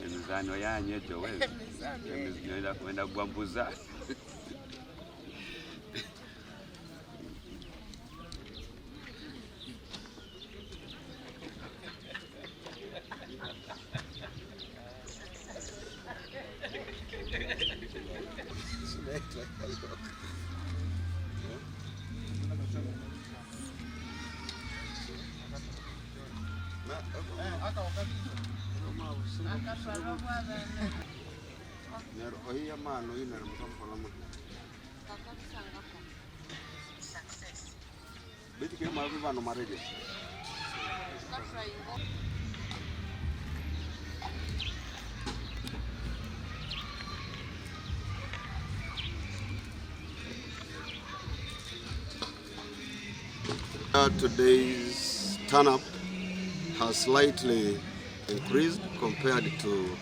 Emizano yanyejo wewe. Emizano kwenda kuambuza. Today's turn-up has slightly increased compared to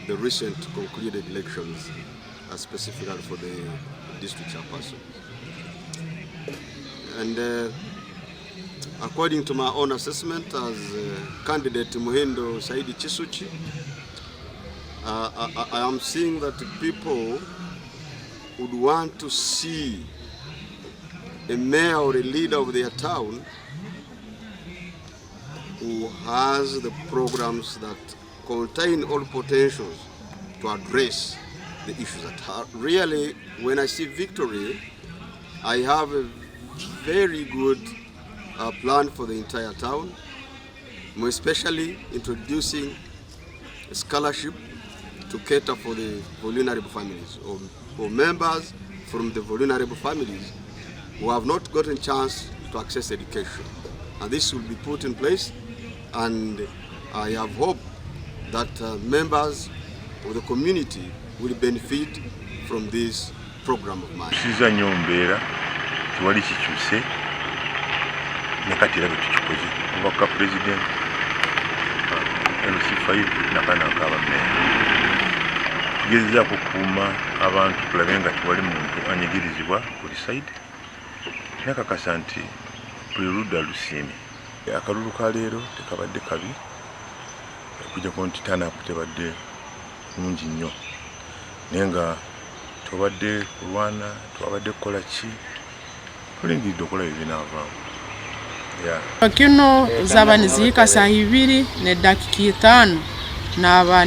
the recent concluded elections, specifically for the district chairperson. And according to my own assessment as candidate Muhindo Saidi Chisuchi, I am seeing that people would want to see a mayor or a leader of their town who has the programs that contain all potentials to address the issues at heart. Really, when I see victory, I have a very good plan for the entire town, more especially introducing a scholarship to cater for the vulnerable families or members from the vulnerable families who have not gotten a chance to access education. And this will be put in place, and I have hope that members of the community will benefit from this program of mine. Siza nyombera tuwali kikyuse nekatira bitukikoze obaka president LC5 nakana akabamene tugezeza kukuuma abantu tulabenga tuwali muntu anyigirizibwa kuli side nakakasa nti Preluda Lusimi akaruuru ka leero tekabadde kabi kujja konti tana kutebadde mungi nnyo nenga tubadde kulwana twabadde kukola ki tulingidde okukola ebinaavaamu kino zaba niziika saa 2 ne dakika 5 naba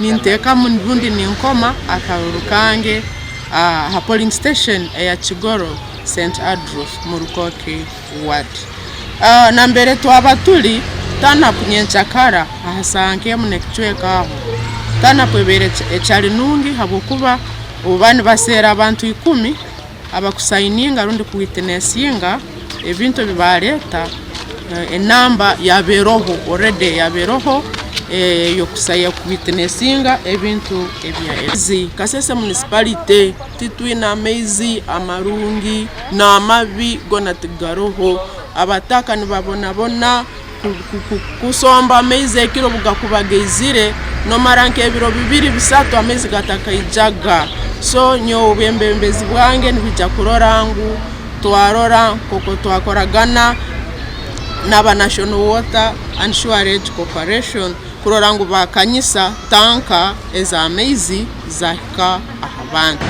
ninteekamu bundi ninkoma akaruuru kange ha polling station eya Kigoro St. Andrews mu Rukoke ward. Na mbere twaba tuli tanapu nyenkyakara ahasankemu nekicweka aho tanapu ebere ekyali nungi habwokuba obani baseera abantu 10 abakusayininga rundi kuwitnessinga ebintu bibaleeta enamba yaberoho already yaberoho yokusaya kuwitnessinga ebintu ebya Kasese municipality titwina amaizi amarungi n'amabi gona tigaroho abataka nibabonabona kusomba amaizi ekiro bugakubagezire no maranke ebiro 2-3 amaizi gatakaijaga so nyo obembembezi bwange nibija kurorangu twarora koko twakoragana n'aba National Water and Sewerage Corporation kurorangu bakanyisa tanka eza amaizi zahika ahabantu.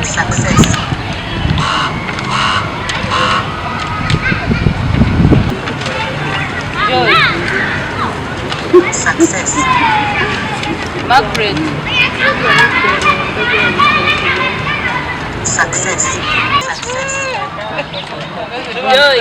Success. Joy. Success. Margaret. Success. Success. Joy.